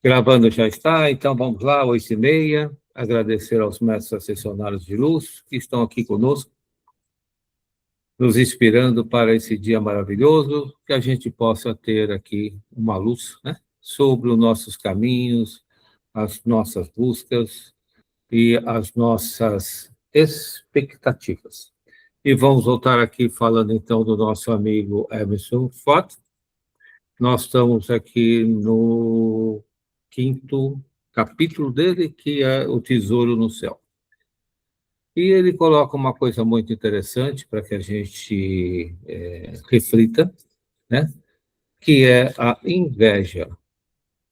Gravando já está, então vamos lá, 8h30. Agradecer aos mestres ascensionários de luz que estão aqui conosco, nos inspirando para esse dia maravilhoso, que a gente possa ter aqui uma luz, né, sobre os nossos caminhos, as nossas buscas e as nossas expectativas. E vamos voltar aqui falando então do nosso amigo Emerson Fott. Nós estamos aqui no 5º capítulo dele, que é o Tesouro no Céu. E ele coloca uma coisa muito interessante para que a gente reflita, né? Que é a inveja.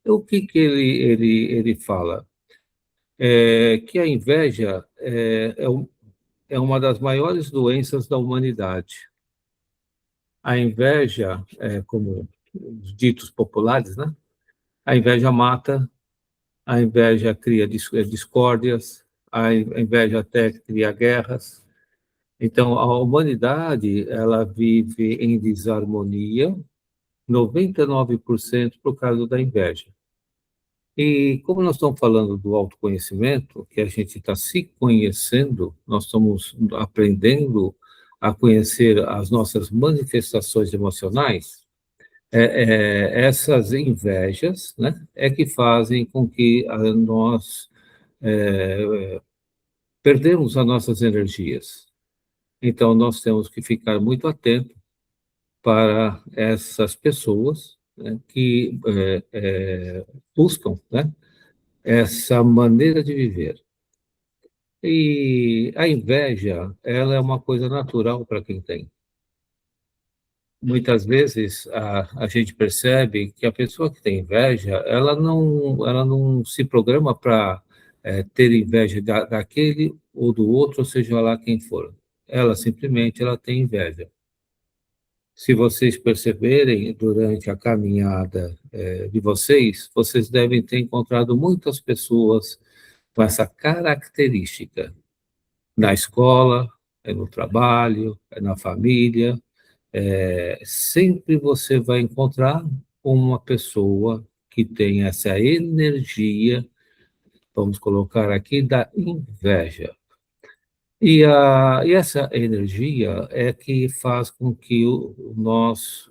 O que ele fala? Que a inveja é uma das maiores doenças da humanidade. A inveja, como os ditos populares, né? A inveja mata, a inveja cria discórdias, a inveja até cria guerras. Então, a humanidade, ela vive em desarmonia, 99% por causa da inveja. E como nós estamos falando do autoconhecimento, que a gente está se conhecendo, nós estamos aprendendo a conhecer as nossas manifestações emocionais, essas invejas, né, é que fazem com que nós perdemos as nossas energias. Então, nós temos que ficar muito atentos para essas pessoas, né, que buscam, né, essa maneira de viver. E a inveja, ela é uma coisa natural para quem tem. Muitas vezes a gente percebe que a pessoa que tem inveja, ela não se programa para ter inveja daquele ou do outro, ou seja lá quem for. Ela simplesmente ela tem inveja. Se vocês perceberem durante a caminhada de vocês, vocês devem ter encontrado muitas pessoas com essa característica na escola, no trabalho, na família. Sempre você vai encontrar uma pessoa que tem essa energia, vamos colocar aqui, da inveja. E essa energia é que faz com que nós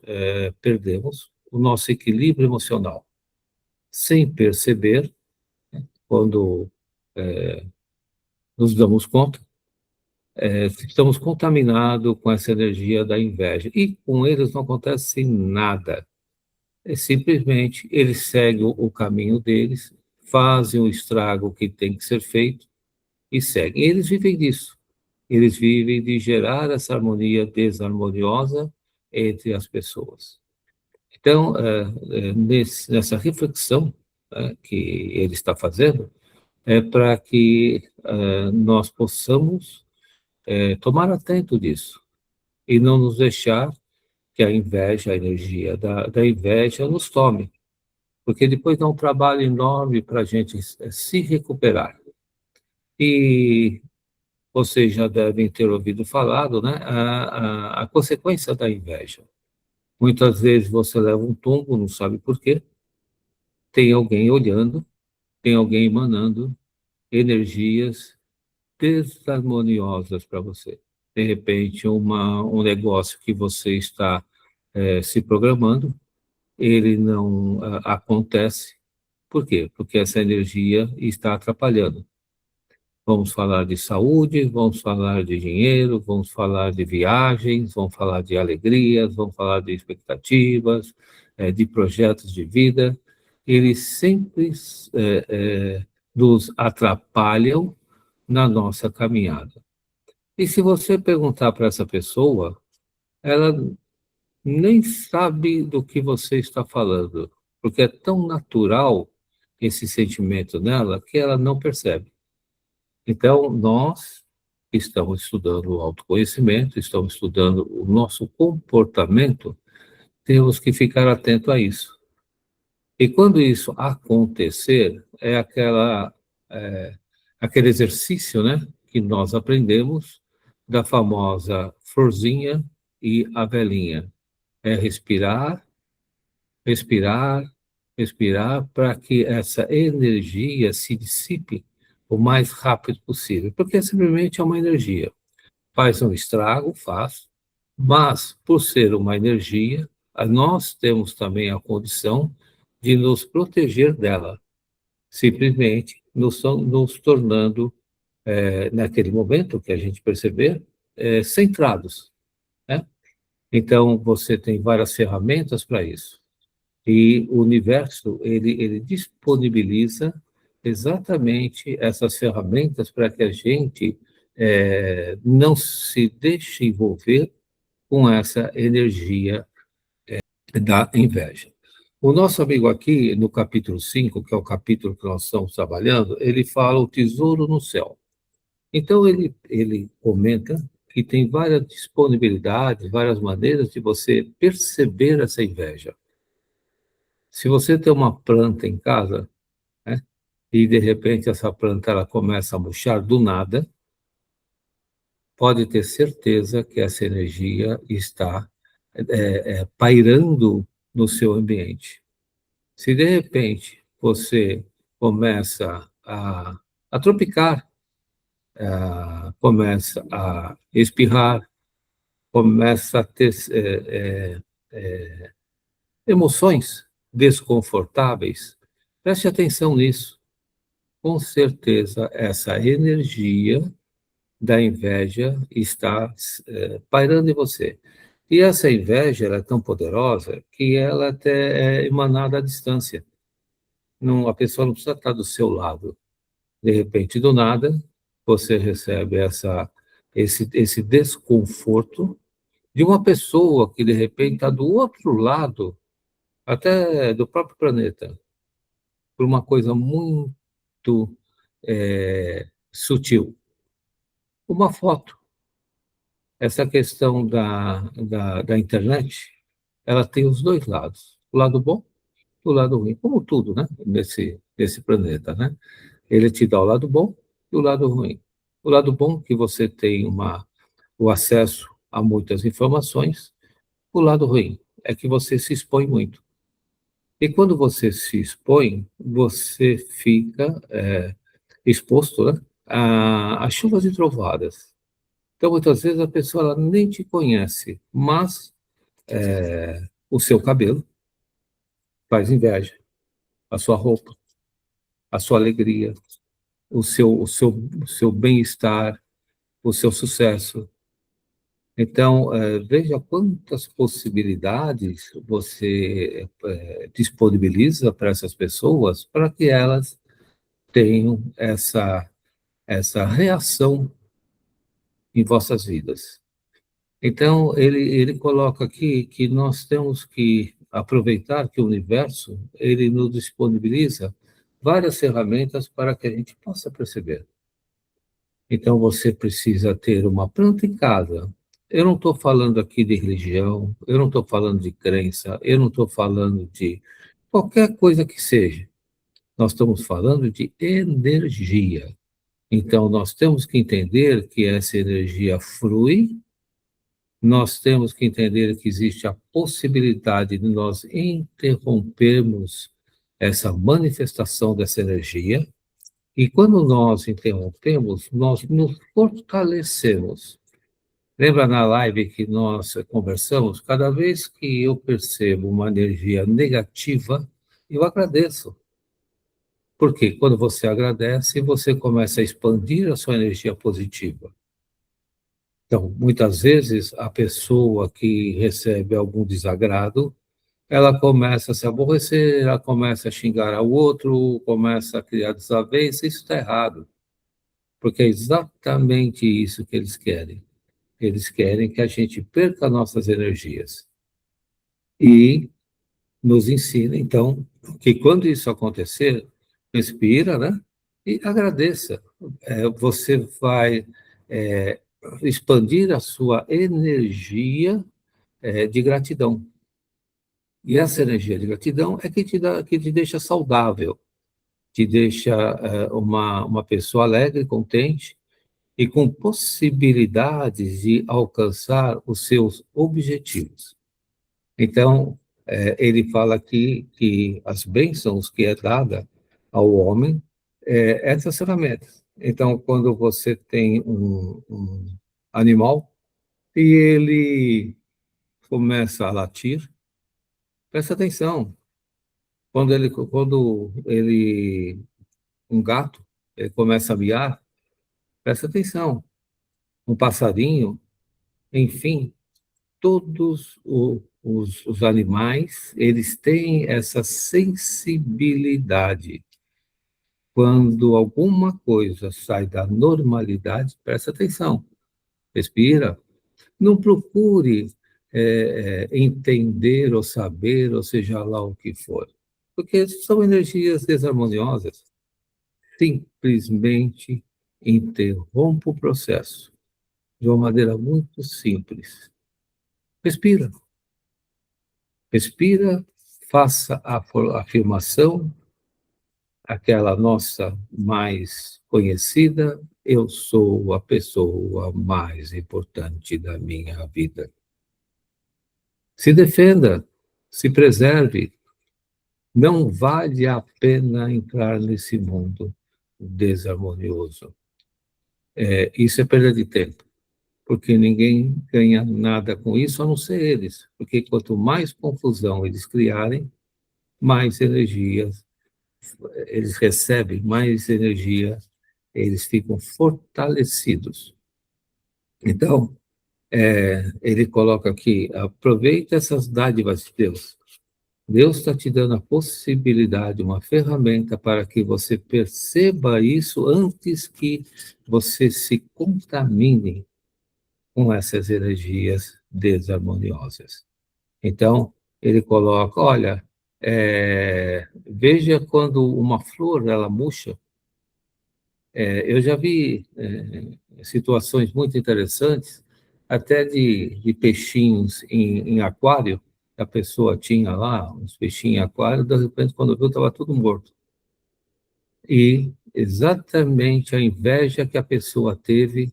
perdemos o nosso equilíbrio emocional. Sem perceber, quando nos damos conta, estamos contaminados com essa energia da inveja. E com eles não acontece nada. Simplesmente eles seguem o caminho deles, fazem o estrago que tem que ser feito e seguem. Eles vivem disso. Eles vivem de gerar essa harmonia desarmoniosa entre as pessoas. Então, nessa reflexão que ele está fazendo, é para que nós possamos tomar atento disso e não nos deixar que a inveja, a energia da inveja nos tome, porque depois dá um trabalho enorme para a gente se recuperar. E vocês já devem ter ouvido falado, né, a consequência da inveja. Muitas vezes você leva um tombo, não sabe por quê, tem alguém olhando, tem alguém emanando energias desarmoniosas para você. De repente, um negócio que você está se programando, ele não acontece. Por quê? Porque essa energia está atrapalhando. Vamos falar de saúde, vamos falar de dinheiro, vamos falar de viagens, vamos falar de alegrias, vamos falar de expectativas, de projetos de vida. Eles sempre nos atrapalham na nossa caminhada. E se você perguntar para essa pessoa, ela nem sabe do que você está falando, porque é tão natural esse sentimento nela que ela não percebe. Então, nós estamos estudando o autoconhecimento, estamos estudando o nosso comportamento, temos que ficar atento a isso. E quando isso acontecer, é aquele exercício, né, que nós aprendemos da famosa florzinha e a velhinha. É respirar, respirar, respirar para que essa energia se dissipe o mais rápido possível, porque simplesmente é uma energia. Faz um estrago, faz, mas por ser uma energia, nós temos também a condição de nos proteger dela, simplesmente nos tornando, naquele momento que a gente perceber, centrados, né? Então, você tem várias ferramentas para isso. E o universo, ele disponibiliza exatamente essas ferramentas para que a gente não se deixe envolver com essa energia da inveja. O nosso amigo aqui, no capítulo 5, que é o capítulo que nós estamos trabalhando, ele fala o tesouro no céu. Então, ele comenta que tem várias disponibilidades, várias maneiras de você perceber essa inveja. Se você tem uma planta em casa, né, e de repente essa planta ela começa a murchar do nada, pode ter certeza que essa energia está pairando no seu ambiente. Se de repente você começa a tropicar, começa a espirrar, começa a ter emoções desconfortáveis, preste atenção nisso. Com certeza, essa energia da inveja está pairando em você. E essa inveja ela é tão poderosa que ela até é emanada à distância. Não, a pessoa não precisa estar do seu lado. De repente, do nada, você recebe esse desconforto de uma pessoa que, de repente, está do outro lado, até do próprio planeta, por uma coisa muito sutil. Uma foto. Essa questão da internet, ela tem os dois lados, o lado bom e o lado ruim, como tudo, né, nesse planeta, né? Ele te dá o lado bom e o lado ruim. O lado bom é que você tem o acesso a muitas informações, o lado ruim é que você se expõe muito. E quando você se expõe, você fica exposto, né, a chuvas e trovadas. Então, muitas vezes a pessoa ela nem te conhece, mas o seu cabelo faz inveja, a sua roupa, a sua alegria, o seu bem-estar, o seu sucesso. Então, veja quantas possibilidades você disponibiliza para essas pessoas para que elas tenham essa reação em vossas vidas. Então, ele coloca aqui que nós temos que aproveitar que o universo, ele nos disponibiliza várias ferramentas para que a gente possa perceber. Então, você precisa ter uma planta em casa. Eu não estou falando aqui de religião, eu não estou falando de crença, eu não estou falando de qualquer coisa que seja. Nós estamos falando de energia. Então, nós temos que entender que essa energia flui. Nós temos que entender que existe a possibilidade de nós interrompermos essa manifestação dessa energia, e quando nós interrompemos, nós nos fortalecemos. Lembra na live que nós conversamos? Cada vez que eu percebo uma energia negativa, eu agradeço. Porque quando você agradece, você começa a expandir a sua energia positiva. Então, muitas vezes, a pessoa que recebe algum desagrado, ela começa a se aborrecer, ela começa a xingar ao outro, começa a criar desavença. Isso está errado, porque é exatamente isso que eles querem. Eles querem que a gente perca nossas energias. E nos ensina, então, que quando isso acontecer, respira, né? E agradeça. Você vai expandir a sua energia de gratidão. E essa energia de gratidão é que te deixa saudável, te deixa uma pessoa alegre, contente e com possibilidades de alcançar os seus objetivos. Então, ele fala aqui que as bênçãos que é dada ao homem essas ferramentas. Então, quando você tem um animal e ele começa a latir, presta atenção. Um gato, ele começa a miar, presta atenção. Um passarinho, enfim, todos os animais, eles têm essa sensibilidade. Quando alguma coisa sai da normalidade, presta atenção, respira, não procure entender ou saber, ou seja lá o que for, porque são energias desarmoniosas. Simplesmente interrompa o processo de uma maneira muito simples. Respira. Respira, faça a afirmação, aquela nossa mais conhecida: eu sou a pessoa mais importante da minha vida. Se defenda, se preserve. Não vale a pena entrar nesse mundo desarmonioso. Isso é perda de tempo, porque ninguém ganha nada com isso, a não ser eles. Porque quanto mais confusão eles criarem, mais energias eles recebem, mais energia eles ficam fortalecidos. Então, ele coloca aqui: aproveita essas dádivas de Deus. Deus está te dando a possibilidade, uma ferramenta para que você perceba isso antes que você se contamine com essas energias desarmoniosas. Então, ele coloca: olha, veja quando uma flor ela murcha. Eu já vi situações muito interessantes, até de peixinhos em aquário. A pessoa tinha lá uns peixinhos em aquário, de repente, quando viu, estava tudo morto. E exatamente a inveja que a pessoa teve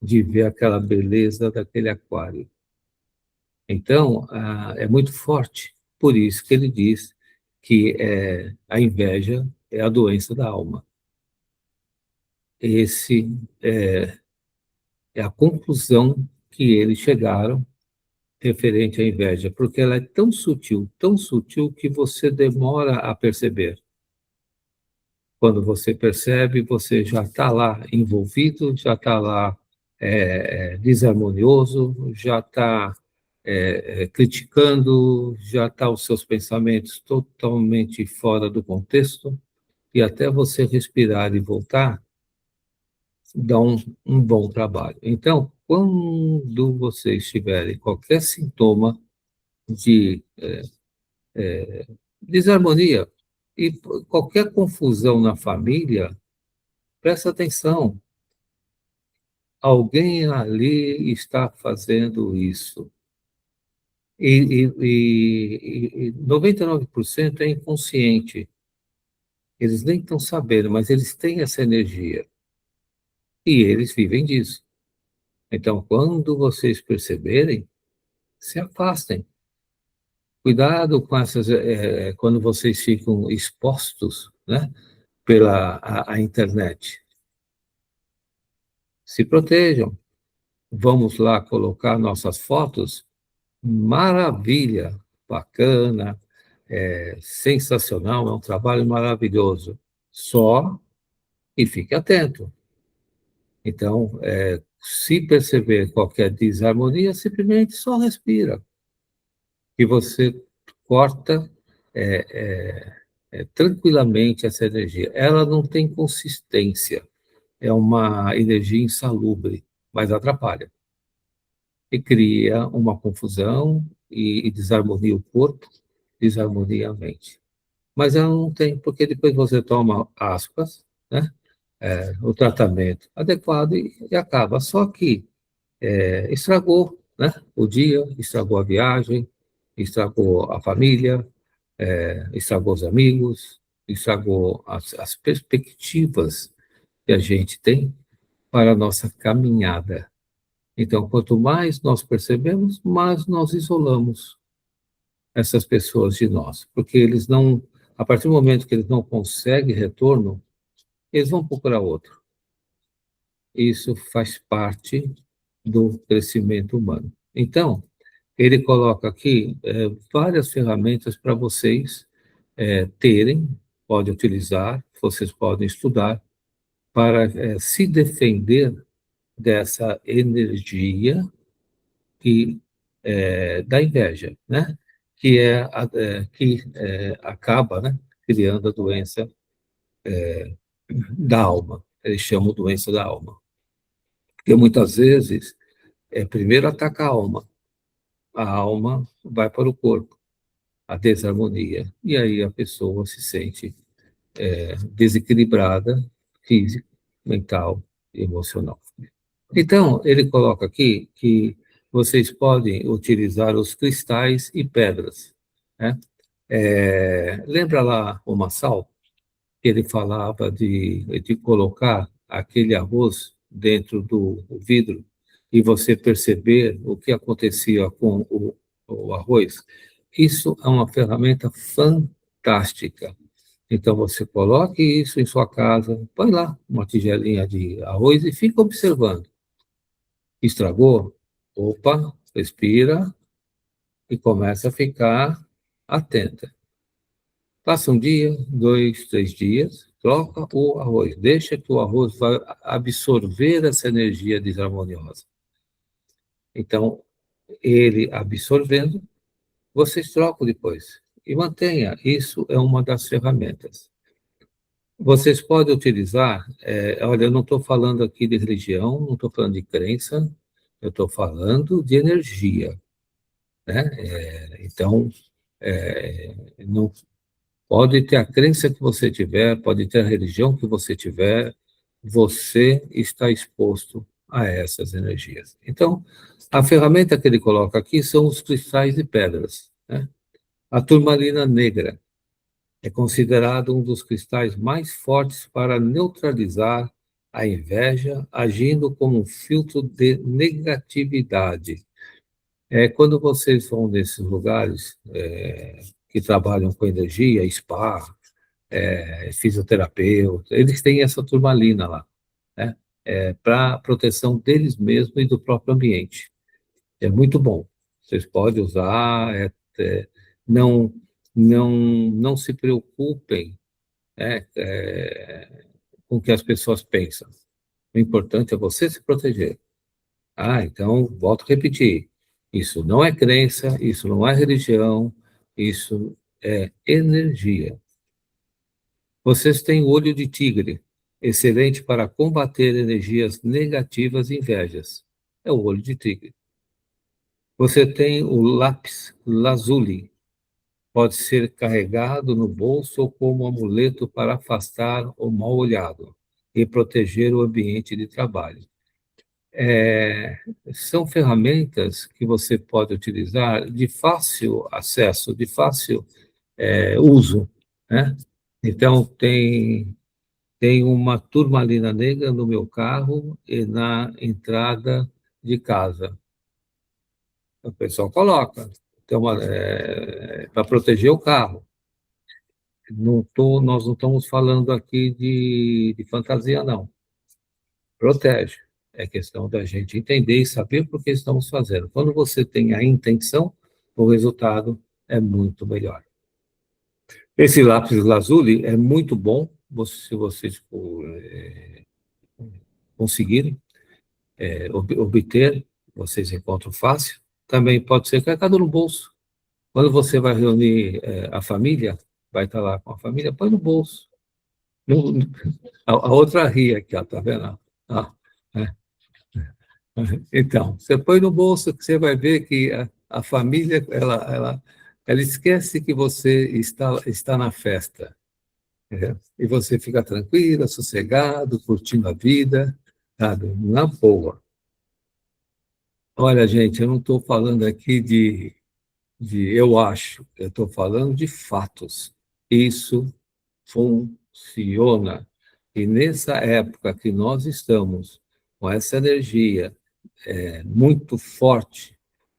de ver aquela beleza daquele aquário. Então, é muito forte. Por isso que ele diz que a inveja é a doença da alma. Esse é a conclusão que eles chegaram referente à inveja, porque ela é tão sutil que você demora a perceber. Quando você percebe, você já está lá envolvido, já está lá desarmonioso, já está criticando, já está os seus pensamentos totalmente fora do contexto, e até você respirar e voltar, dá um bom trabalho. Então, quando vocês tiverem qualquer sintoma de desarmonia e qualquer confusão na família, presta atenção. Alguém ali está fazendo isso. E 99% é inconsciente. Eles nem estão sabendo, mas eles têm essa energia. E eles vivem disso. Então, quando vocês perceberem, se afastem. Cuidado com essas, quando vocês ficam expostos, né, pela a internet. Se protejam. Vamos lá colocar nossas fotos? Maravilha, bacana, sensacional, é um trabalho maravilhoso. Só e fique atento. Então, se perceber qualquer desarmonia, simplesmente só respira. E você corta tranquilamente essa energia. Ela não tem consistência, é uma energia insalubre, mas atrapalha. E cria uma confusão e desarmonia o corpo, desarmonia a mente. Mas ela não tem, porque depois você toma aspas, né? O tratamento adequado e acaba. Só que estragou, né? O dia, estragou a viagem, estragou a família, estragou os amigos, estragou as perspectivas que a gente tem para a nossa caminhada. Então, quanto mais nós percebemos, mais nós isolamos. essas pessoas de nós, porque eles não, a partir do momento que eles não conseguem retorno, eles vão procurar outro. Isso faz parte do crescimento humano. Então, ele coloca aqui várias ferramentas para vocês terem, podem utilizar, vocês podem estudar, para se defender dessa energia que da inveja, né? Que acaba, né, criando a doença da alma. Eles chamam doença da alma. Porque muitas vezes, primeiro ataca a alma vai para o corpo, a desarmonia, e aí a pessoa se sente desequilibrada, física, mental e emocional. Então, ele coloca aqui que vocês podem utilizar os cristais e pedras, né? Lembra lá o Massal? Ele falava de colocar aquele arroz dentro do vidro e você perceber o que acontecia com o arroz. Isso é uma ferramenta fantástica. Então, você coloque isso em sua casa, põe lá uma tigelinha de arroz e fica observando. Estragou? Opa, respira e começa a ficar atenta. Passa um dia, 2, 3 dias, troca o arroz. Deixa que o arroz vai absorver essa energia desarmoniosa. Então, ele absorvendo, vocês trocam depois. E mantenha, isso é uma das ferramentas. Vocês podem utilizar, olha, eu não estou falando aqui de religião, não estou falando de crença, eu estou falando de energia, né? Então, não pode ter a crença que você tiver, pode ter a religião que você tiver, você está exposto a essas energias. Então, a ferramenta que ele coloca aqui são os cristais e pedras, né? A turmalina negra é considerado um dos cristais mais fortes para neutralizar a inveja, agindo como um filtro de negatividade. Quando vocês vão nesses lugares que trabalham com energia, spa, fisioterapeuta, eles têm essa turmalina lá, né? Para proteção deles mesmos e do próprio ambiente. É muito bom. Vocês podem usar, não, não se preocupem, com o que as pessoas pensam. O importante é você se proteger. Então, volto a repetir. Isso não é crença, isso não é religião, isso é energia. Vocês têm o olho de tigre, excelente para combater energias negativas e invejas. É o olho de tigre. Você tem o lápis lazuli, pode ser carregado no bolso ou como amuleto para afastar o mal olhado e proteger o ambiente de trabalho. São ferramentas que você pode utilizar de fácil acesso, de fácil uso, né? Então, tem uma turmalina negra no meu carro e na entrada de casa. O pessoal coloca, então, para proteger o carro. Nós não estamos falando aqui de fantasia, não. Protege. É questão da gente entender e saber por que estamos fazendo. Quando você tem a intenção, o resultado é muito melhor. Esse lápis lazuli é muito bom, se vocês conseguirem obter, vocês encontram fácil. Também pode ser colocado no bolso. Quando você vai reunir a família, vai estar lá com a família, põe no bolso. A outra ri aqui, ó, tá vendo? É. Então, você põe no bolso que você vai ver que a família, ela esquece que você está na festa. E você fica tranquila, sossegado, curtindo a vida, sabe? Na boa. Olha, gente, eu não estou falando aqui de eu acho, eu estou falando de fatos. Isso funciona. E nessa época que nós estamos com essa energia muito forte,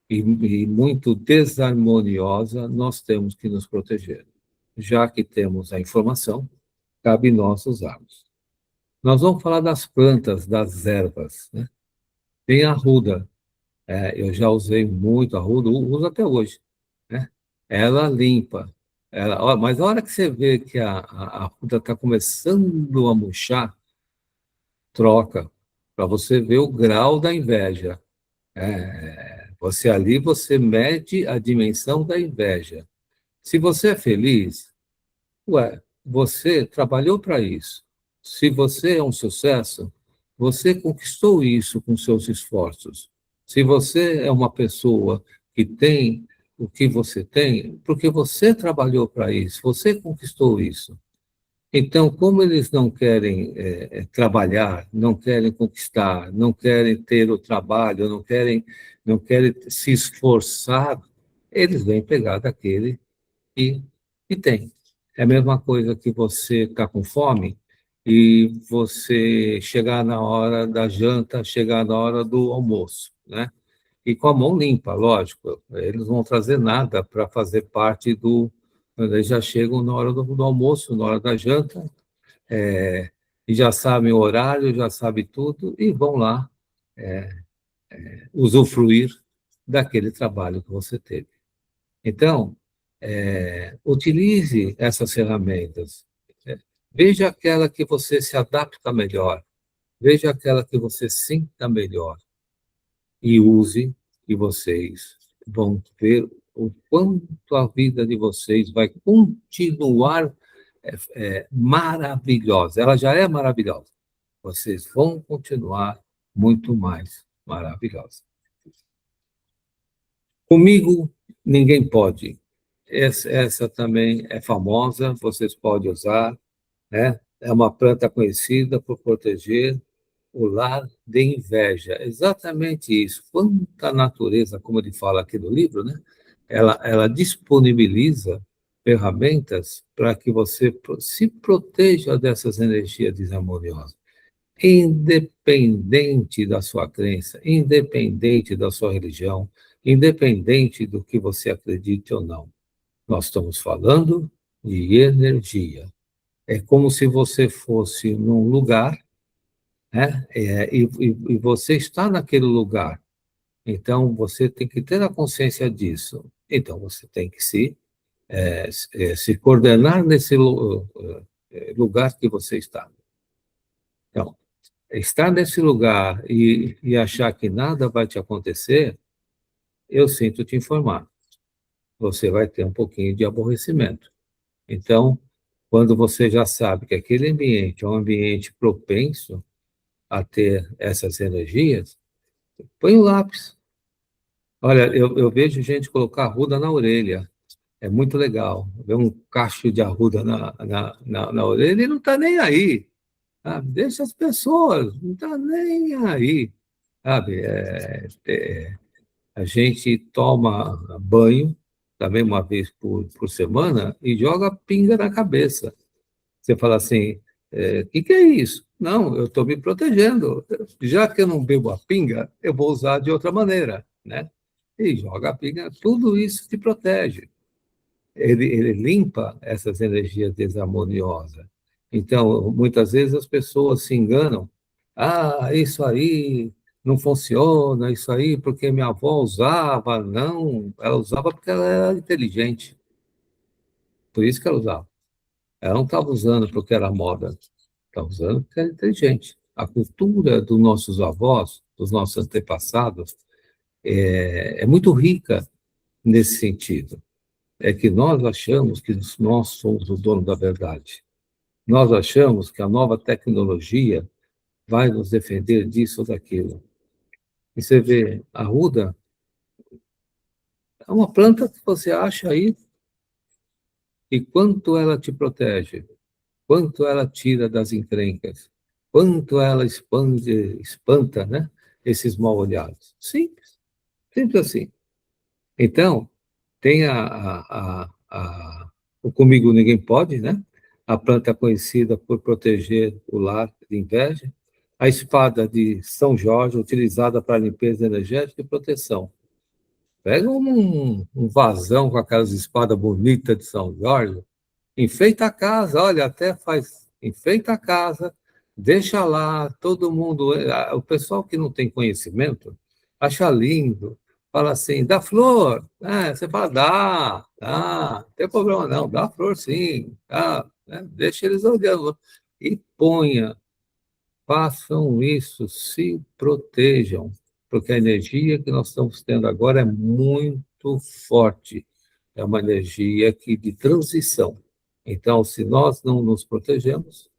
e muito desarmoniosa, nós temos que nos proteger. Já que temos a informação, cabe nós usarmos. Nós vamos falar das plantas, das ervas, né? Tem a arruda. Eu já usei muito a arruda, uso até hoje, né? Ela limpa. Mas a hora que você vê que a arruda está começando a murchar, troca, para você ver o grau da inveja. Você ali, você mede a dimensão da inveja. Se você é feliz, ué, você trabalhou para isso. Se você é um sucesso, você conquistou isso com seus esforços. Se você é uma pessoa que tem o que você tem, porque você trabalhou para isso, você conquistou isso. Então, como eles não querem trabalhar, não querem conquistar, não querem ter o trabalho, não querem se esforçar, eles vêm pegar daquele e, e tem. É a mesma coisa que você está com fome e você chegar na hora da janta, chegar na hora do almoço, né? E com a mão limpa, lógico. Eles não vão trazer nada para fazer parte do. Eles já chegam na hora do almoço, na hora da janta, e já sabem o horário, já sabem tudo, e vão lá usufruir daquele trabalho que você teve. Então, utilize essas ferramentas. Veja aquela que você se adapta melhor. Veja aquela que você sinta melhor. E use, e vocês vão ver o quanto a vida de vocês vai continuar maravilhosa. Ela já é maravilhosa. Vocês vão continuar muito mais maravilhosa. Comigo, ninguém pode. Essa também é famosa, vocês podem usar, né? É uma planta conhecida por proteger o lar de inveja. Exatamente isso. Quanta natureza, como ele fala aqui no livro, né? Ela disponibiliza ferramentas para que você se proteja dessas energias desarmoniosas. Independente da sua crença, independente da sua religião, independente do que você acredite ou não. Nós estamos falando de energia. É como se você fosse num lugar, né? E você está naquele lugar. Então, você tem que ter a consciência disso. Então, você tem que se coordenar nesse lugar que você está. Então, estar nesse lugar e achar que nada vai te acontecer, eu sinto te informar. Você vai ter um pouquinho de aborrecimento. Então, quando você já sabe que aquele ambiente é um ambiente propenso a ter essas energias, põe o lápis. Olha, eu vejo gente colocar arruda na orelha. É muito legal. Ver um cacho de arruda na orelha e não está nem aí. Sabe? Deixa as pessoas, não está nem aí. Sabe? A gente toma banho, também uma vez por semana, e joga pinga na cabeça. Você fala assim, que é isso? Não, eu estou me protegendo. Já que eu não bebo a pinga, eu vou usar de outra maneira, né? E joga a pinga, tudo isso te protege. Ele limpa essas energias desarmoniosas. Então, muitas vezes as pessoas se enganam. Ah, isso aí não funciona, isso aí porque minha avó usava. Não, ela usava porque ela era inteligente. Por isso que ela usava. Ela não estava usando porque era moda, estava usando porque era inteligente. A cultura dos nossos avós, dos nossos antepassados, é muito rica nesse sentido. É que nós achamos que nós somos o dono da verdade. Nós achamos que a nova tecnologia vai nos defender disso ou daquilo. E você vê, a ruda é uma planta que você acha aí, e quanto ela te protege, quanto ela tira das encrencas, quanto ela espanta, né, esses mal-olhados. Simples, simples assim. Então, tem o Comigo Ninguém Pode, né? A planta conhecida por proteger o lar de inveja. A espada de São Jorge, utilizada para limpeza energética e proteção. Pega um vasão com aquelas espadas bonitas de São Jorge, enfeita a casa, olha, até faz, enfeita a casa, deixa lá, todo mundo, o pessoal que não tem conhecimento, acha lindo, fala assim, dá flor, você fala, dá, não tem problema não, dá flor sim, dá, né? Deixa eles olhando, e ponha, façam isso, se protejam, porque a energia que nós estamos tendo agora é muito forte, é uma energia de transição. Então, se nós não nos protegemos,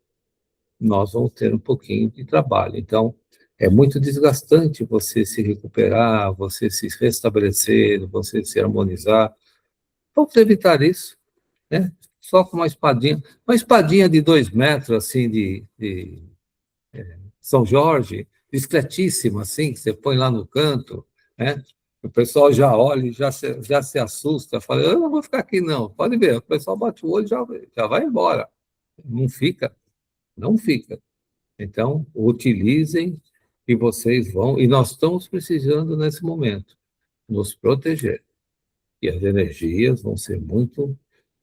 nós vamos ter um pouquinho de trabalho. Então, é muito desgastante você se recuperar, você se restabelecer, você se harmonizar. Vamos evitar isso, né? Só com uma espadinha de 2 metros, assim, de São Jorge, discretíssima, assim, que você põe lá no canto, né? O pessoal já olha, já se assusta, fala, eu não vou ficar aqui, não. Pode ver, o pessoal bate o olho e já vai embora. Não fica, não fica. Então, utilizem e vocês vão, e nós estamos precisando nesse momento, nos proteger. E as energias vão ser muito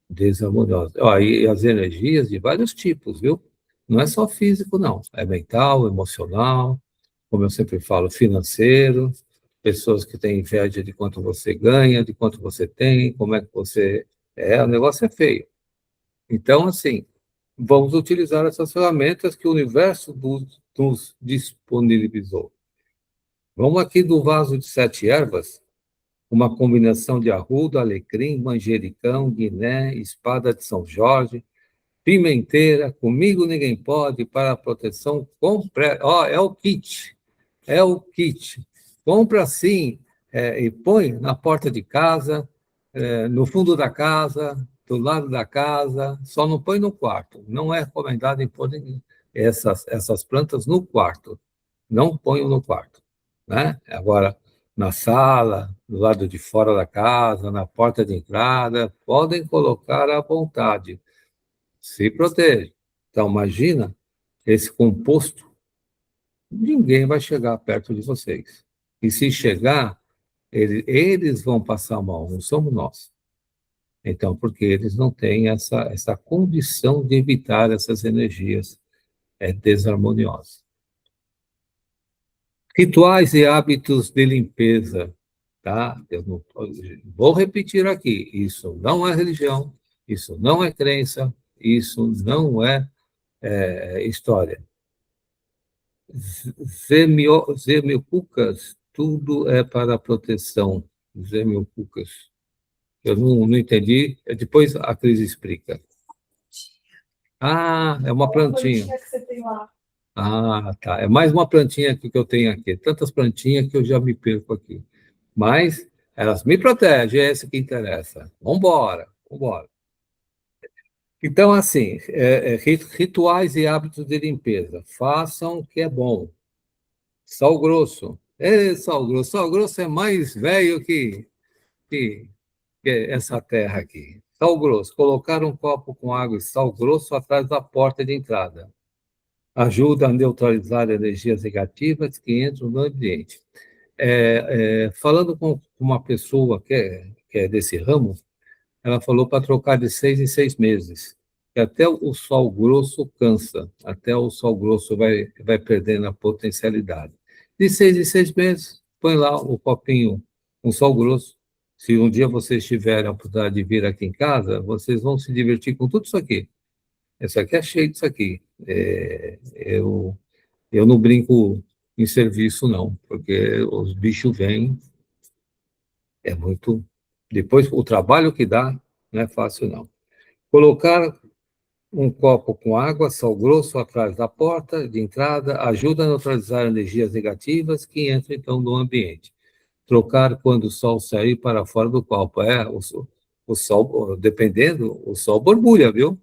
desarmoniosas. Ó, e as energias de vários tipos, viu? Não é só físico, não. É mental, emocional, como eu sempre falo, financeiro, pessoas que têm inveja de quanto você ganha, de quanto você tem, como é que você é, o negócio é feio. Então, assim, vamos utilizar essas ferramentas que o universo nos disponibilizou. Vamos aqui do vaso de 7 ervas, uma combinação de arruda, alecrim, manjericão, guiné, espada de São Jorge, pimenteira, comigo ninguém pode, para a proteção completa. Ó, é o kit. É o kit. Compra assim e põe na porta de casa, no fundo da casa, do lado da casa, só não põe no quarto. Não é recomendado impor essas plantas no quarto. Não ponham no quarto. Né? Agora, na sala, do lado de fora da casa, na porta de entrada, podem colocar à vontade. Se protege. Então, imagina esse composto, ninguém vai chegar perto de vocês. E se chegar, eles vão passar mal, não somos nós. Então, porque eles não têm essa condição de evitar essas energias desarmoniosas. Rituais e hábitos de limpeza, tá? Eu não, vou repetir aqui, isso não é religião, isso não é crença, isso não é história. Zemiocucas, tudo é para proteção. Zemiocucas. Eu não entendi, depois a Cris explica. Ah, é uma plantinha. Que você tem lá. Ah, tá. É mais uma plantinha que eu tenho aqui. Tantas plantinhas que eu já me perco aqui. Mas elas me protegem, é esse que interessa. Vamos embora, vamos embora. Então, assim, rituais e hábitos de limpeza. Façam o que é bom. Sal grosso. Sal grosso. Sal grosso é mais velho que, que essa terra aqui. Sal grosso. Colocar um copo com água e sal grosso atrás da porta de entrada. Ajuda a neutralizar energias negativas que entram no ambiente. Falando com uma pessoa que é desse ramo, ela falou para trocar de 6 em 6 meses. Que até o sal grosso cansa, até o sal grosso vai perdendo a potencialidade. De 6 em 6 meses, põe lá o copinho, um sal grosso. Se um dia vocês tiverem a oportunidade de vir aqui em casa, vocês vão se divertir com tudo isso aqui. Isso aqui é cheio disso aqui. Eu não brinco em serviço, não, porque os bichos vêm, é muito. Depois, o trabalho que dá, não é fácil, não. Colocar um copo com água, sal grosso atrás da porta de entrada ajuda a neutralizar energias negativas que entram, então, no ambiente. Trocar quando o sol sair para fora do copo. O sol, dependendo, o sol borbulha, viu?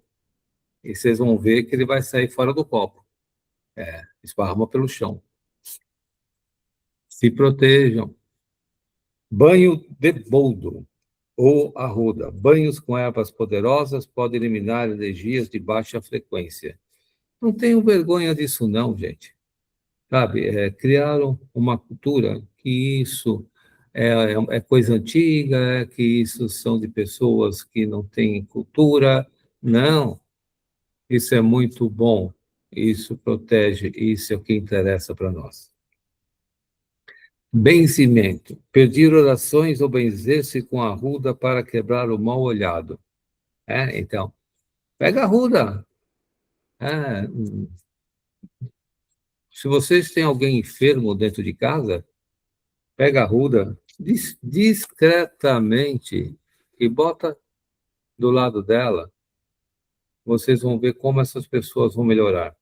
E vocês vão ver que ele vai sair fora do copo. Esparrama pelo chão. Se protejam. Banho de boldo ou arruda. Banhos com ervas poderosas podem eliminar energias de baixa frequência. Não tenham vergonha disso, não, gente. Sabe, criaram uma cultura que isso é coisa antiga, que isso são de pessoas que não têm cultura. Não, isso é muito bom, isso protege, isso é o que interessa para nós. Benzimento, pedir orações ou benzer-se com a ruda para quebrar o mal olhado. Então, pega a ruda. É, se vocês têm alguém enfermo dentro de casa, pega a ruda discretamente e bota do lado dela. Vocês vão ver como essas pessoas vão melhorar.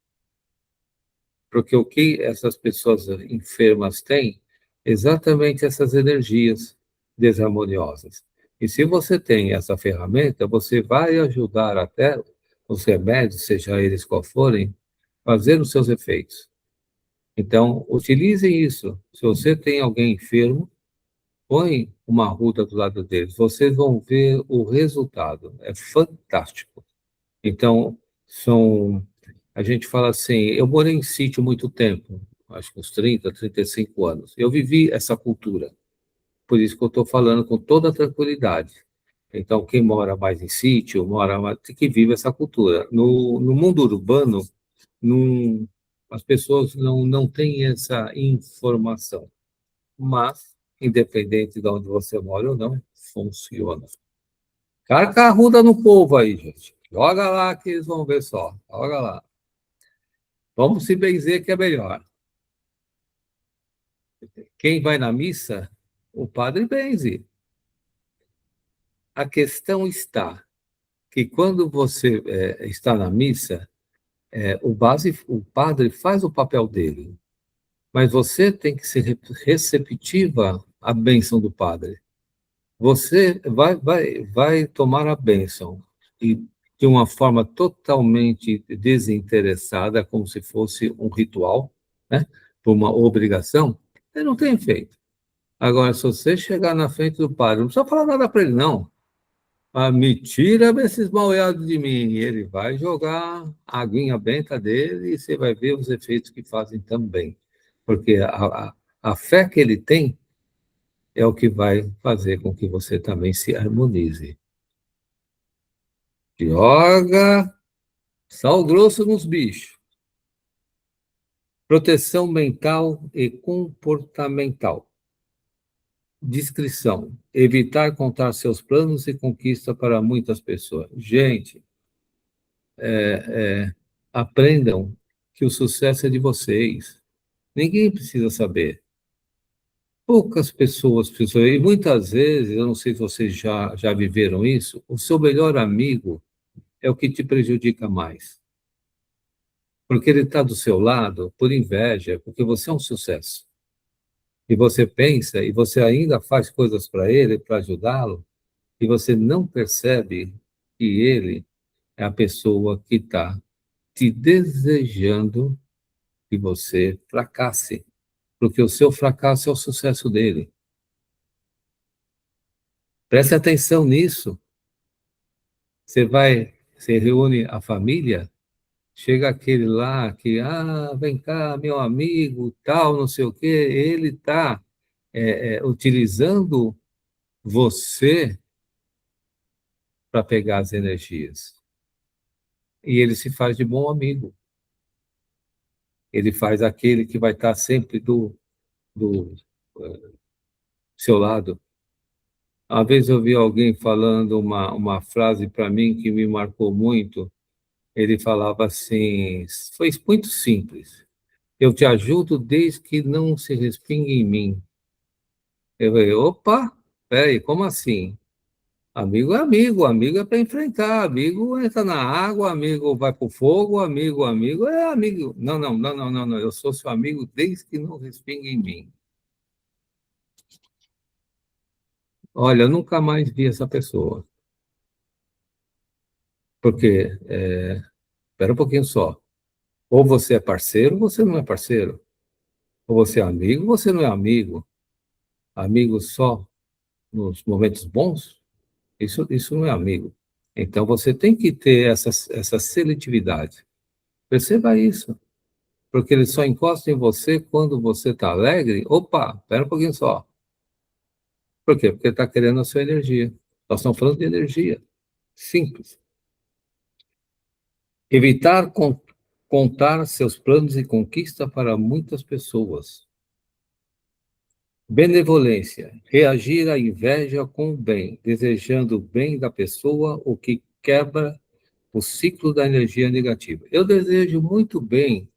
Porque o que essas pessoas enfermas têm? Exatamente essas energias desarmoniosas. E se você tem essa ferramenta, você vai ajudar até os remédios, seja eles qual forem, fazer os seus efeitos. Então, utilizem isso. Se você tem alguém enfermo, põe uma ruda do lado deles. Vocês vão ver o resultado. É fantástico. Então, a gente fala assim, eu morei em sítio muito tempo, acho que uns 35 anos. Eu vivi essa cultura, por isso que eu estou falando com toda tranquilidade. Então, quem mora mais em sítio, mora mais, que vive essa cultura. No mundo urbano, não, as pessoas não têm essa informação, mas, independente de onde você mora ou não, funciona. Carca a ruda no povo aí, gente. Joga lá que eles vão ver só. Joga lá. Vamos se benzer que é melhor. Quem vai na missa, o padre benze. A questão está que quando você está na missa, o padre faz o papel dele, mas você tem que ser receptiva à bênção do padre. Você vai tomar a bênção e de uma forma totalmente desinteressada, como se fosse um ritual, né? Por uma obrigação, ele não tem efeito. Agora, se você chegar na frente do padre, não precisa falar nada para ele, não. Ah, me tira esses mal-olhados de mim. E ele vai jogar a aguinha benta dele e você vai ver os efeitos que fazem também. Porque a fé que ele tem é o que vai fazer com que você também se harmonize. Joga sal grosso nos bichos. Proteção mental e comportamental. Discrição. Evitar contar seus planos e conquista para muitas pessoas. Gente, aprendam que o sucesso é de vocês. Ninguém precisa saber. Poucas pessoas precisam. E muitas vezes, eu não sei se vocês já viveram isso, o seu melhor amigo é o que te prejudica mais. Porque ele está do seu lado por inveja, porque você é um sucesso. E você pensa, e você ainda faz coisas para ele, para ajudá-lo, e você não percebe que ele é a pessoa que está te desejando que você fracasse, porque o seu fracasso é o sucesso dele. Preste atenção nisso. Você reúne a família, chega aquele lá que, vem cá, meu amigo, tal, não sei o quê, ele está utilizando você para pegar as energias. E ele se faz de bom amigo. Ele faz aquele que vai estar sempre do seu lado. Uma vez eu vi alguém falando uma frase para mim que me marcou muito. Ele falava assim, foi muito simples. Eu te ajudo desde que não se respingue em mim. Eu falei, opa, peraí, como assim? Amigo é para enfrentar, amigo entra na água, amigo vai para o fogo, amigo é amigo. Não, eu sou seu amigo desde que não respingue em mim. Olha, eu nunca mais vi essa pessoa. Porque, espera um pouquinho só, ou você é parceiro, ou você não é parceiro. Ou você é amigo, ou você não é amigo. Amigo só nos momentos bons, isso não é amigo. Então, você tem que ter essa seletividade. Perceba isso, porque ele só encosta em você quando você está alegre. Opa, espera um pouquinho só. Por quê? Porque está querendo a sua energia. Nós estamos falando de energia. Simples. Evitar contar seus planos e conquista para muitas pessoas. Benevolência. Reagir à inveja com o bem, desejando o bem da pessoa, o que quebra o ciclo da energia negativa. Eu desejo muito bem,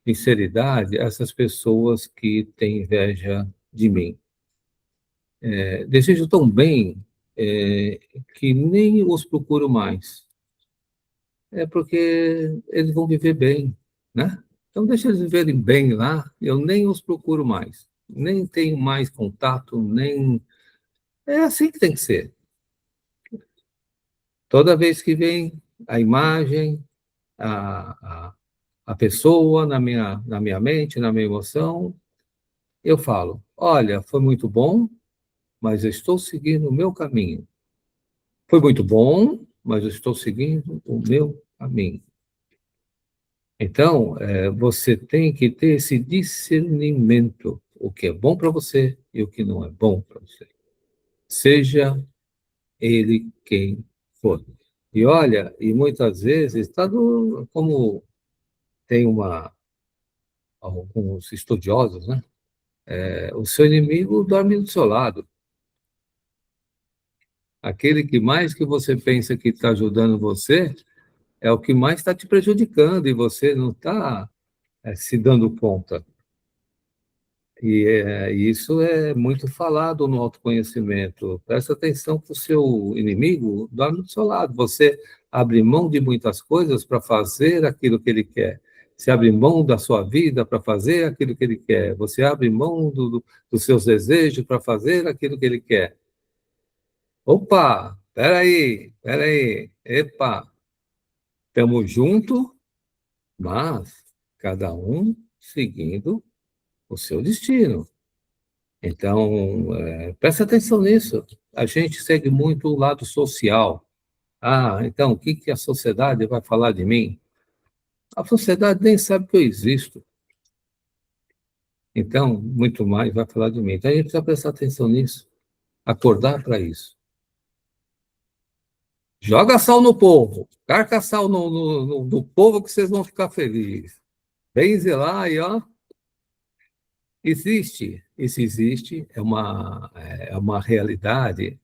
sinceridade, a essas pessoas que têm inveja de mim. Desejo tão bem que nem os procuro mais. É porque eles vão viver bem, né? Então, deixa eles viverem bem lá, eu nem os procuro mais. Nem tenho mais contato, nem... É assim que tem que ser. Toda vez que vem a imagem, a pessoa na minha mente, na minha emoção, eu falo, olha, foi muito bom, mas eu estou seguindo o meu caminho. Foi muito bom, mas eu estou seguindo o meu caminho. Então, você tem que ter esse discernimento, o que é bom para você e o que não é bom para você. Seja ele quem for. E olha, e muitas vezes, como tem alguns estudiosos, né? O seu inimigo dorme do seu lado. Aquele que mais que você pensa que está ajudando você, é o que mais está te prejudicando e você não está se dando conta. E isso é muito falado no autoconhecimento. Presta atenção que o seu inimigo dorme do seu lado. Você abre mão de muitas coisas para fazer aquilo que ele quer. Você abre mão da sua vida para fazer aquilo que ele quer. Você abre mão dos seus desejos para fazer aquilo que ele quer. Opa, peraí, epa, estamos juntos, mas cada um seguindo o seu destino. Então, presta atenção nisso. A gente segue muito o lado social. Ah, então, o que a sociedade vai falar de mim? A sociedade nem sabe que eu existo. Então, muito mais vai falar de mim. Então, a gente precisa prestar atenção nisso. Acordar para isso. Joga sal no povo. Carca sal no povo que vocês vão ficar felizes. Benze lá e, ó, isso existe, é uma realidade,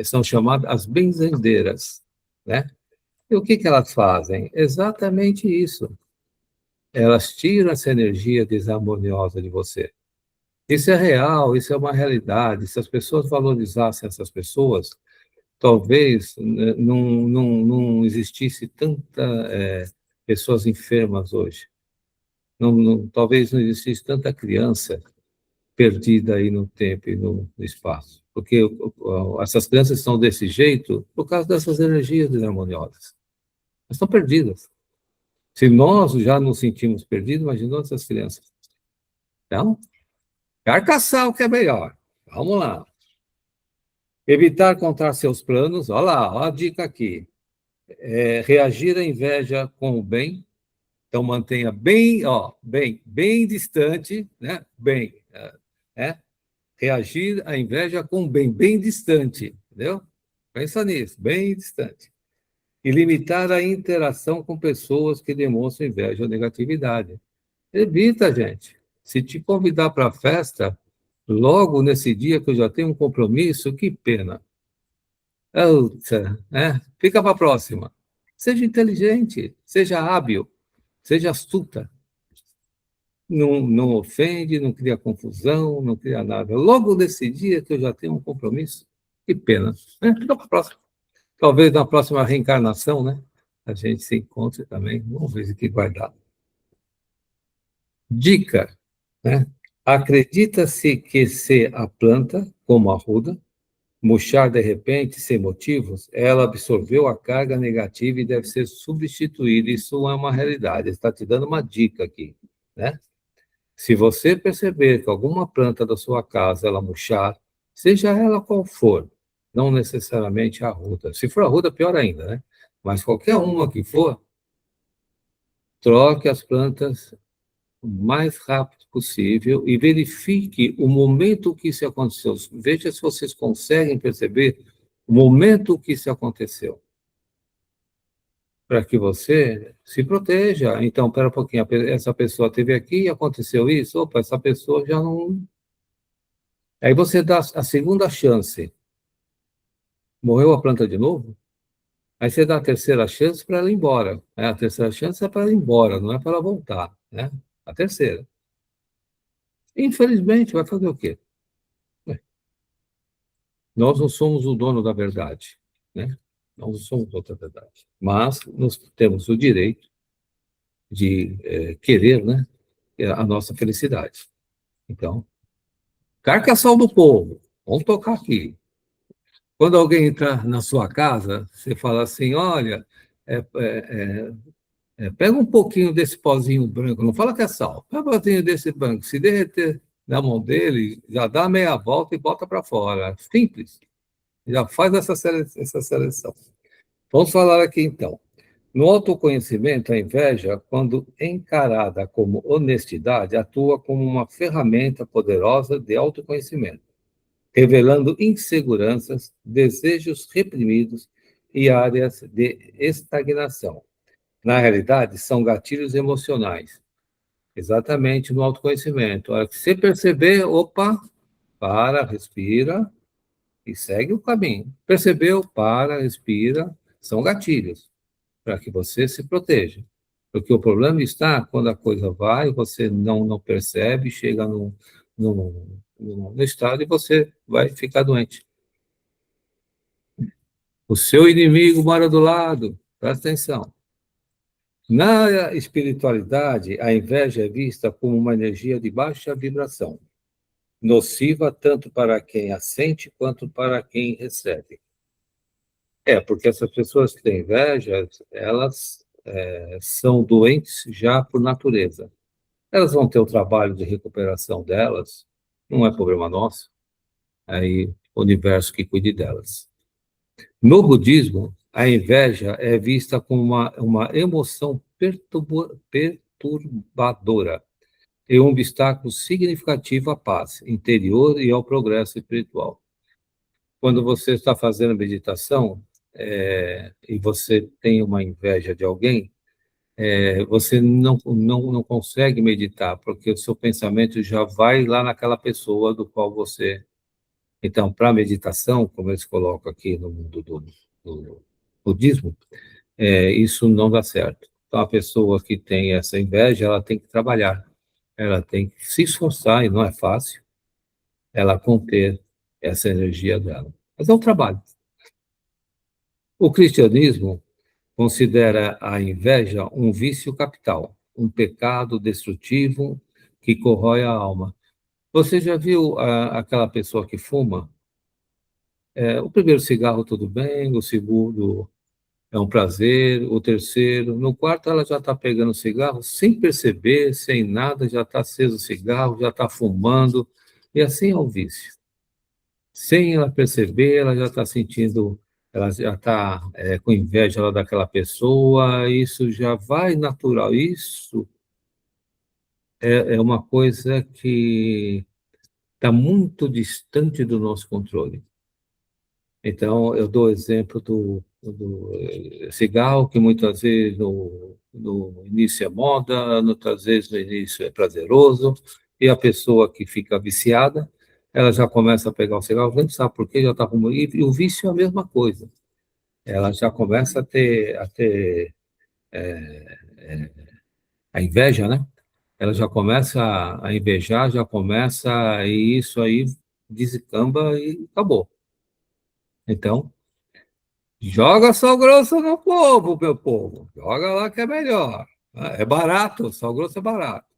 são chamadas as benzendeiras, né? E o que elas fazem? Exatamente isso. Elas tiram essa energia desarmoniosa de você. Isso é real, isso é uma realidade. Se as pessoas valorizassem essas pessoas, talvez não existisse tanta pessoas enfermas hoje. Talvez não existisse tanta criança perdida aí no tempo e no espaço. Porque essas crianças estão desse jeito por causa dessas energias desarmoniosas. Elas estão perdidas. Se nós já nos sentimos perdidos, imaginou essas crianças. Então, carcaçal que é melhor. Vamos lá. Evitar contar seus planos. Olha lá, olha a dica aqui. Reagir à inveja com o bem. Então, mantenha bem distante, né? Reagir à inveja com bem distante, entendeu? Pensa nisso, bem distante. E limitar a interação com pessoas que demonstram inveja ou negatividade. Evita, gente. Se te convidar para a festa, logo nesse dia que eu já tenho um compromisso, que pena. Ouça, né? Fica para a próxima. Seja inteligente, seja hábil, seja astuta. Não ofende, não cria confusão, não cria nada. Logo nesse dia que eu já tenho um compromisso, que pena. Fica para a próxima. Talvez na próxima reencarnação, né? A gente se encontre também. Vamos ver o que vai dar. Dica, né? Acredita-se que se a planta, como a ruda, murchar de repente, sem motivos, ela absorveu a carga negativa e deve ser substituída. Isso é uma realidade. Ele está te dando uma dica aqui, né? Se você perceber que alguma planta da sua casa ela murchar, seja ela qual for, não necessariamente a arruda. Se for a arruda, pior ainda, né? Mas qualquer uma que for, troque as plantas o mais rápido possível e verifique o momento que isso aconteceu. Veja se vocês conseguem perceber o momento que isso aconteceu, para que você se proteja. Então, espera um pouquinho, essa pessoa esteve aqui e aconteceu isso, opa, essa pessoa já não... Aí você dá a segunda chance. Morreu a planta de novo? Aí você dá a terceira chance para ela ir embora. A terceira chance é para ela ir embora, não é para ela voltar, né? A terceira. Infelizmente, vai fazer o quê? Nós não somos o dono da verdade, né? Nós não somos o dono da verdade. Mas nós temos o direito de querer, né, a nossa felicidade. Então, carcação do povo, vamos tocar aqui. Quando alguém entrar na sua casa, você fala assim, olha, pega um pouquinho desse pozinho branco, não fala que é sal, pega um pozinho desse branco, se derreter na mão dele, já dá meia volta e bota para fora. Simples. Já faz essa seleção. Vamos falar aqui então. No autoconhecimento, a inveja, quando encarada como honestidade, atua como uma ferramenta poderosa de autoconhecimento, revelando inseguranças, desejos reprimidos e áreas de estagnação. Na realidade, são gatilhos emocionais, exatamente no autoconhecimento. A hora que você perceber, opa, para, respira e segue o caminho. Percebeu? Para, respira, são gatilhos para que você se proteja. Porque o problema está quando a coisa vai, você não percebe, chega no estado e você vai ficar doente. O seu inimigo mora do lado, presta atenção. Na espiritualidade, a inveja é vista como uma energia de baixa vibração, nociva tanto para quem a sente quanto para quem recebe. Porque essas pessoas que têm inveja, elas são doentes já por natureza. Elas vão ter o trabalho de recuperação delas, não é problema nosso, aí o universo que cuide delas. No budismo, a inveja é vista como uma emoção perturbadora e um obstáculo significativo à paz interior e ao progresso espiritual. Quando você está fazendo meditação e você tem uma inveja de alguém, você não consegue meditar, porque o seu pensamento já vai lá naquela pessoa do qual você... Então, para a meditação, como eles colocam aqui no mundo do budismo, isso não dá certo. Então, a pessoa que tem essa inveja, ela tem que trabalhar, ela tem que se esforçar, e não é fácil, ela conter essa energia dela. Mas é um trabalho. O cristianismo considera a inveja um vício capital, um pecado destrutivo que corrói a alma. Você já viu aquela pessoa que fuma? O primeiro cigarro tudo bem, o segundo é um prazer, o terceiro, no quarto ela já está pegando cigarro sem perceber, sem nada, já está aceso o cigarro, já está fumando, e assim é o vício. Sem ela perceber, ela já está sentindo, ela já está com inveja lá daquela pessoa, isso já vai natural, isso é uma coisa que está muito distante do nosso controle. Então, eu dou o exemplo do cigarro, que muitas vezes no início é moda, outras vezes no início é prazeroso, e a pessoa que fica viciada, ela já começa a pegar o cigarro, nem sabe por quê, já está com... E o vício é a mesma coisa. Ela já começa a ter a inveja, né? Ela já começa a invejar, já começa, e isso aí descamba e acabou. Então, joga sal grosso no povo, meu povo. Joga lá que é melhor. É barato, sal grosso é barato.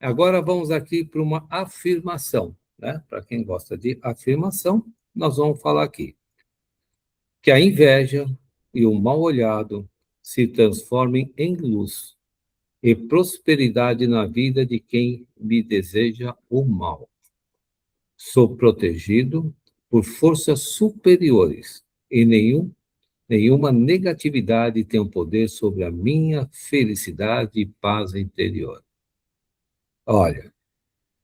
Agora vamos aqui para uma afirmação, né? Para quem gosta de afirmação, nós vamos falar aqui. Que a inveja e o mal-olhado se transformem em luz e prosperidade na vida de quem me deseja o mal. Sou protegido por forças superiores e nenhuma negatividade tem o poder sobre a minha felicidade e paz interior. Olha,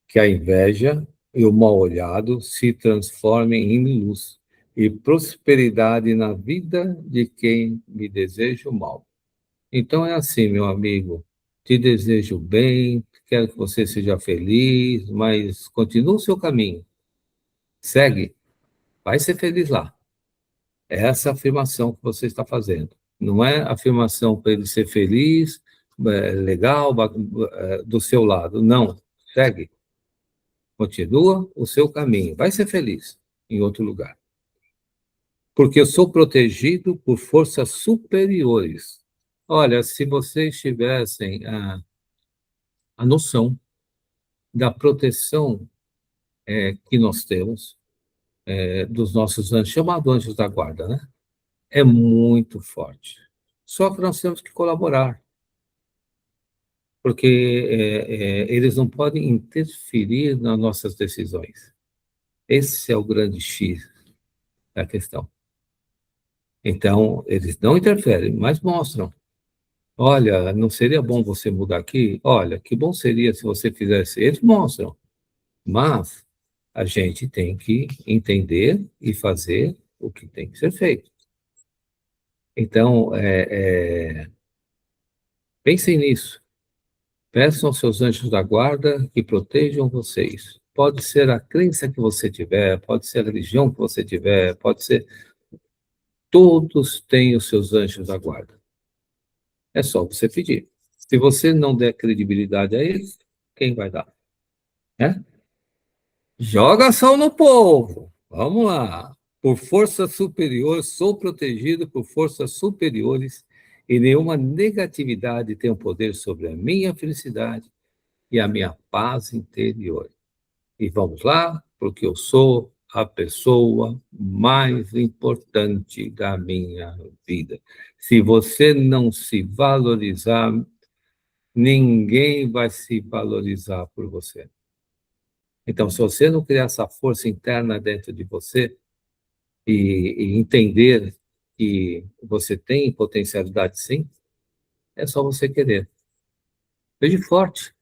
que a inveja e o mal-olhado se transformem em luz e prosperidade na vida de quem me deseja o mal. Então é assim, meu amigo, te desejo bem, quero que você seja feliz, mas continua o seu caminho, segue, vai ser feliz lá. É essa afirmação que você está fazendo. Não é afirmação para ele ser feliz, legal, do seu lado. Não, segue. Continua o seu caminho. Vai ser feliz em outro lugar. Porque eu sou protegido por forças superiores. Olha, se vocês tivessem a noção da proteção que nós temos, dos nossos anjos, chamados anjos da guarda, né? É muito forte. Só que nós temos que colaborar, porque eles não podem interferir nas nossas decisões. Esse é o grande X da questão. Então, eles não interferem, mas mostram. Olha, não seria bom você mudar aqui? Olha, que bom seria se você fizesse. Eles mostram, mas a gente tem que entender e fazer o que tem que ser feito. Então, pensem nisso. Peçam aos seus anjos da guarda que protejam vocês. Pode ser a crença que você tiver, pode ser a religião que você tiver, pode ser. Todos têm os seus anjos da guarda. É só você pedir. Se você não der credibilidade a eles, quem vai dar? Né? Joga sal no povo. Vamos lá. Por força superior, sou protegido por forças superiores e nenhuma negatividade tem o poder sobre a minha felicidade e a minha paz interior. E vamos lá, porque eu sou a pessoa mais importante da minha vida. Se você não se valorizar, ninguém vai se valorizar por você. Então, se você não criar essa força interna dentro de você e entender que você tem potencialidade sim, é só você querer. Seja forte.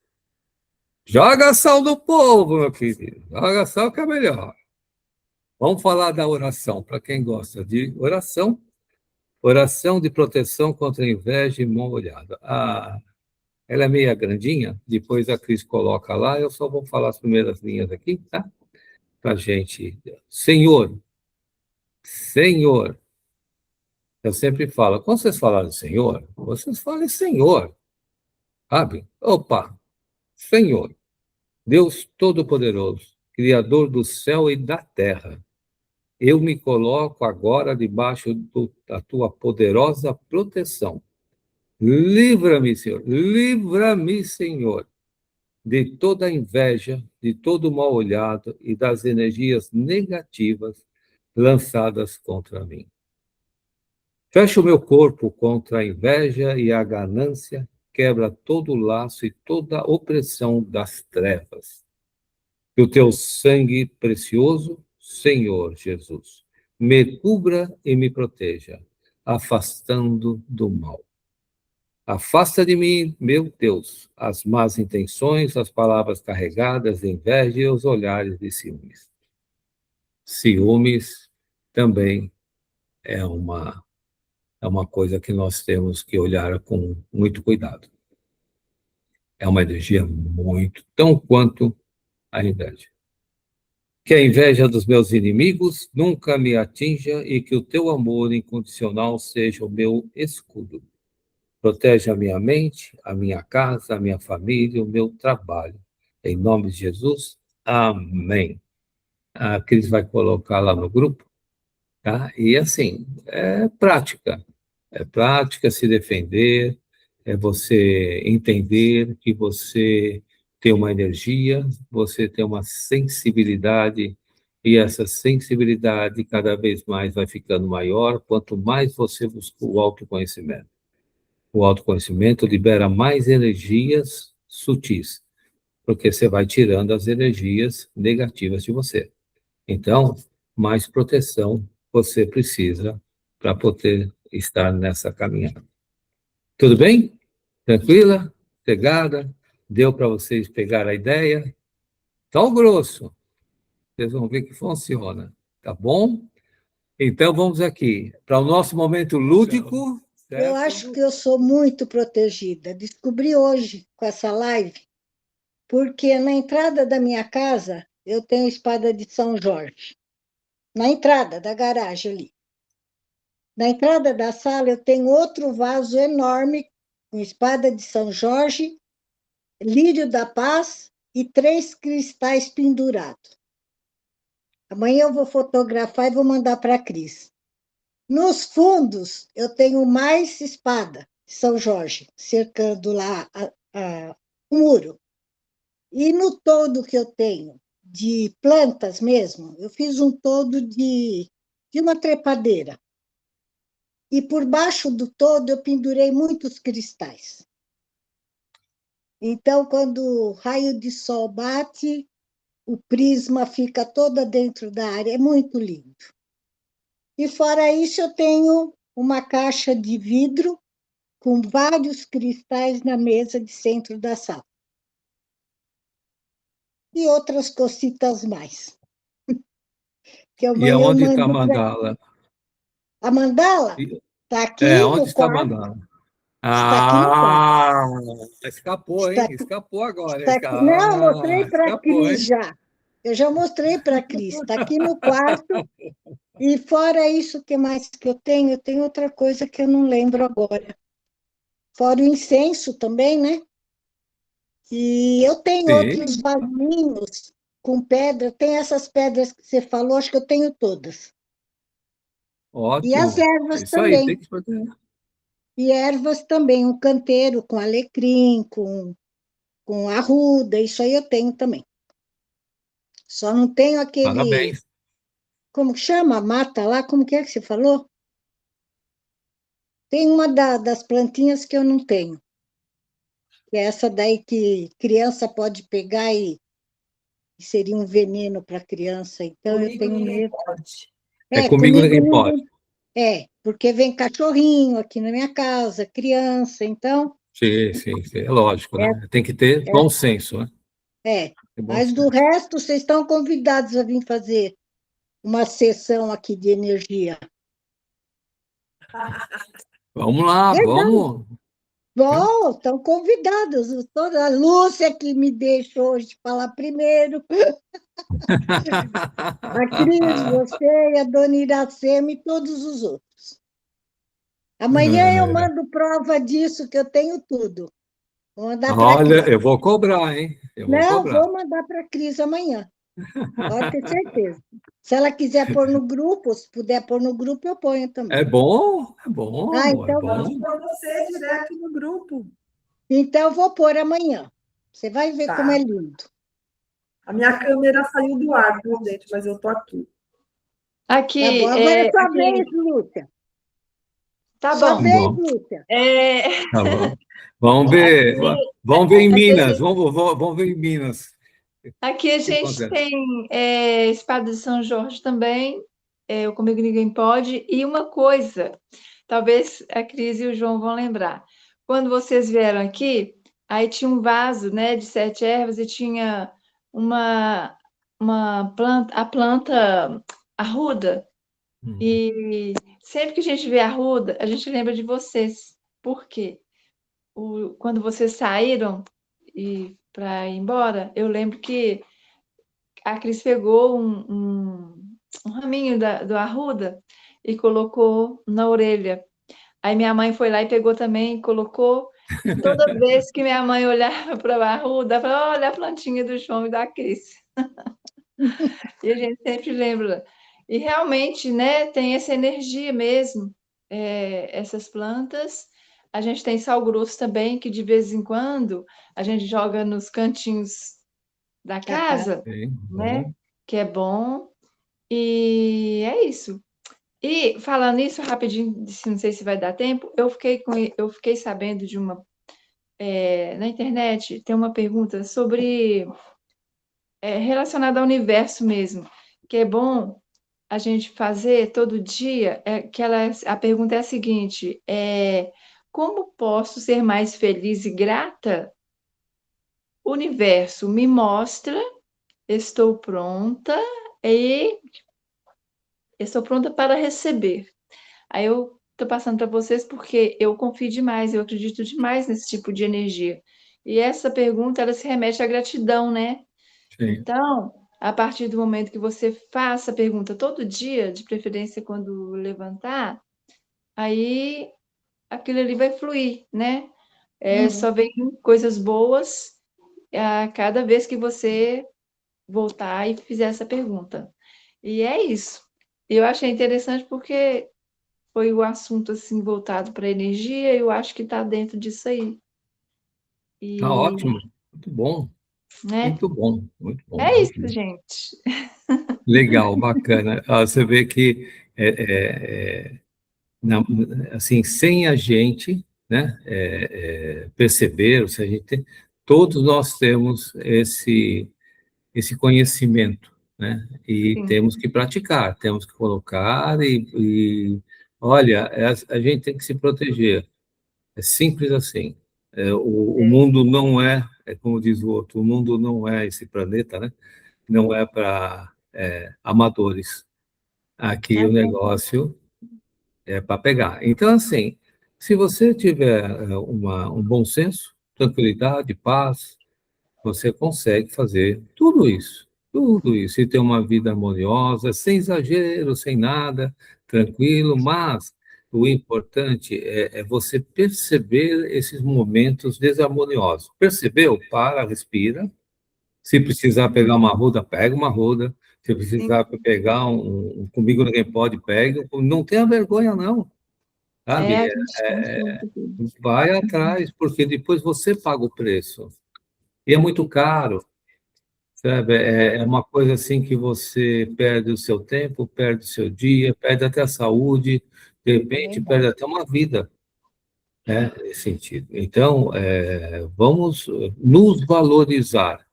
Joga sal no povo, meu querido. Joga sal que é melhor. Vamos falar da oração, para quem gosta de oração. Oração de proteção contra a inveja e mal-olhada. Ela é meia grandinha, depois a Cris coloca lá, eu só vou falar as primeiras linhas aqui, tá? Para gente. Senhor, Senhor. Eu sempre falo, quando vocês falarem Senhor, vocês falem Senhor, sabe? Opa, Senhor, Deus Todo-Poderoso, Criador do céu e da terra. Eu me coloco agora debaixo da tua poderosa proteção. Livra-me, Senhor, livra-me, Senhor, de toda inveja, de todo mal-olhado e das energias negativas lançadas contra mim. Fecha o meu corpo contra a inveja e a ganância, quebra todo o laço e toda a opressão das trevas. Que o teu sangue precioso, Senhor Jesus, me cubra e me proteja, afastando do mal. Afasta de mim, meu Deus, as más intenções, as palavras carregadas de inveja e os olhares de ciúmes. Ciúmes também é uma coisa que nós temos que olhar com muito cuidado. É uma energia muito, tão quanto a inveja. Que a inveja dos meus inimigos nunca me atinja e que o teu amor incondicional seja o meu escudo. Protege a minha mente, a minha casa, a minha família, o meu trabalho. Em nome de Jesus, amém. A Cris vai colocar lá no grupo, tá? E assim, é prática se defender, é você entender que você tem uma energia, você tem uma sensibilidade, e essa sensibilidade cada vez mais vai ficando maior, quanto mais você busca o autoconhecimento. O autoconhecimento libera mais energias sutis, porque você vai tirando as energias negativas de você. Então, mais proteção você precisa para poder estar nessa caminhada. Tudo bem? Tranquila? Pegada? Deu para vocês pegar a ideia? Tão grosso. Vocês vão ver que funciona. Tá bom? Então vamos aqui para o nosso momento lúdico, Eu certo? acho que eu sou muito protegida. Descobri hoje, com essa live, porque na entrada da minha casa eu tenho espada de São Jorge. Na entrada da garagem ali. Na entrada da sala eu tenho outro vaso enorme com espada de São Jorge, lírio da paz e 3 cristais pendurados. Amanhã eu vou fotografar e vou mandar para a Cris. Nos fundos, eu tenho mais espada de São Jorge, cercando lá o muro. E no todo que eu tenho, de plantas mesmo, eu fiz um todo de uma trepadeira. E por baixo do todo eu pendurei muitos cristais. Então, quando o raio de sol bate, o prisma fica toda dentro da área, é muito lindo. E fora isso, eu tenho uma caixa de vidro com vários cristais na mesa de centro da sala. E outras cositas mais. Que E amanhã eu aonde está a mando para. mandala? A mandala E- está É, aqui onde no está a quarto. mandala? Está aqui no quarto. Ah, escapou, Está hein? aqui, Escapou agora, está hein? aqui. Não, Ah, mostrei para a escapou, Cris hein? já. Eu já mostrei para a Cris. Está aqui no quarto. E fora isso, o que mais que eu tenho? Eu tenho outra coisa que eu não lembro agora. Fora o incenso também, né? E eu tenho outros Sim, vasinhos com pedra. Tem essas pedras que você falou, acho que eu tenho todas. E as ótimo. É ervas isso aí, tem também. que fazer. E ervas também, um canteiro com alecrim, com arruda, isso aí eu tenho também. Só não tenho aquele, Parabéns. como que chama? A mata lá, como que é que você falou? Tem uma das plantinhas que eu não tenho, que é essa daí que criança pode pegar e seria um veneno para a criança, então eu Comigo tenho ninguém medo. pode. É É, comigo comigo ninguém pode. ninguém. É, porque vem cachorrinho aqui na minha casa, criança, então, Sim, sim, sim. É lógico, é, né? Tem que ter bom senso, né? é. Ter bom Mas do senso. resto, vocês estão convidados a vir fazer uma sessão aqui de energia. Vamos lá, Verdade. vamos. Bom, estão convidados. Toda a Lúcia que me deixou hoje falar primeiro, a Cris, você, a dona Iracema e todos os outros. Amanhã eu É. mando prova disso, que eu tenho tudo. Vou mandar para a Olha, Cris. eu vou cobrar, hein? Eu vou Não, cobrar. vou mandar para a Cris amanhã, pode ter certeza. Se ela quiser pôr no grupo, se puder pôr no grupo, eu ponho também. É bom, é Ah, bom, é então, Mande bom. para você direto no grupo. então eu vou pôr amanhã. Você vai ver como é Tá. lindo. A minha câmera saiu do ar, viu, gente? Mas eu tô aqui. Tá bom. Aqui, Agora é sua aqui, vez, Lúcia. tá Sua bom. vez, Bom, Lúcia. É, tá bom. Vamos ver. aqui, Vamos ver em aqui, a Minas. gente, Vamos ver em Minas. aqui a O que gente acontece? tem espada de São Jorge também, o Comigo Ninguém Pode, e uma coisa, talvez a Cris e o João vão lembrar. Quando vocês vieram aqui, aí tinha um vaso, né, de 7 ervas e tinha uma, uma planta, a planta arruda. Hum. E sempre que a gente vê a Ruda, a gente lembra de vocês. Por quê? Quando vocês saíram e para ir embora, eu lembro que a Cris pegou um raminho do Arruda e colocou na orelha. Aí minha mãe foi lá e pegou também e colocou. E toda vez que minha mãe olhava para a Arruda, ela falava, olha a plantinha do João e da Cris. E a gente sempre lembra. E realmente, né, tem essa energia mesmo, essas plantas. A gente tem sal grosso também, que de vez em quando a gente joga nos cantinhos da Da casa. casa, Sim, né? bom. Que é bom. E é isso. E falando isso rapidinho, não sei se vai dar tempo, eu fiquei sabendo de na internet, tem uma pergunta sobre relacionada ao universo mesmo, que é bom a gente fazer todo dia, a pergunta é a seguinte, como posso ser mais feliz e grata? universo, me mostra, estou pronta e estou pronta para receber. Aí eu estou passando para vocês porque eu confio demais, eu acredito demais nesse tipo de energia. E essa pergunta, ela se remete à gratidão, né? Sim. Então, a partir do momento que você faça a pergunta todo dia, de preferência quando levantar, aí aquilo ali vai fluir, né? Só vem coisas boas a cada vez que você voltar e fizer essa pergunta. E é isso. Eu achei interessante porque foi o assunto assim voltado para a energia, eu acho que está dentro disso aí. Tá E, ótimo. Muito bom. né? Muito bom. Muito bom. É Muito isso, bom. gente. Legal, bacana. Você vê que é, é, é, na- assim, sem a gente, né, perceber, ou seja, todos nós temos esse conhecimento, né, e Sim, temos que praticar, temos que colocar olha, a gente tem que se proteger. É simples assim. O mundo não é como diz o outro, o mundo não é esse planeta, né? Não é para amadores. Aqui é o negócio é para pegar. Então, assim, se você tiver um bom senso, tranquilidade, paz, você consegue fazer tudo isso, e ter uma vida harmoniosa, sem exagero, sem nada, tranquilo, mas o importante é você perceber esses momentos desarmoniosos. Percebeu? Para, respira. Se precisar pegar uma ruda, pega uma ruda. Se sim. precisar pegar comigo ninguém pode, pega. Não tenha vergonha, não, sabe? A gente tem tudo. Vai atrás, porque depois você paga o preço. E é muito caro, sabe? É uma coisa assim que você perde o seu tempo, perde o seu dia, perde até a saúde, de repente perde até uma vida, né? Nesse sentido. Então, vamos nos valorizar,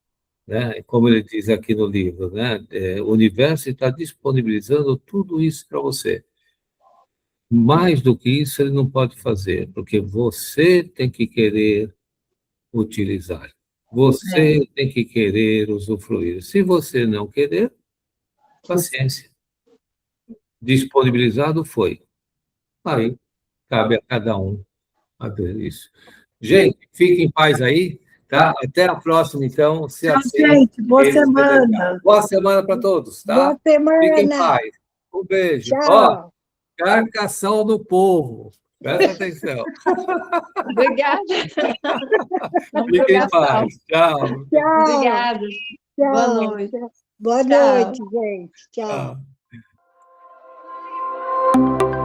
né? Como ele diz aqui no livro, né? O universo está disponibilizando tudo isso para você. Mais do que isso, ele não pode fazer, porque você tem que querer utilizar. Você tem que querer usufruir. Se você não querer, paciência. Disponibilizado foi. Aí cabe a cada um a ver isso. Gente, fique em paz aí, tá? Até a próxima, então, se Tchau, assim gente. Boa eles desejar. semana. Boa semana para todos, Boa tá? Fiquem em semana. paz. Um beijo. Ó, Tchau. carcação do povo. Presta atenção. Obrigada. Vamos Fiquem em jogar sal. paz. Tchau. Tchau. Obrigada. Boa Tchau. noite. Boa Tchau. noite, gente. Tchau. Tchau.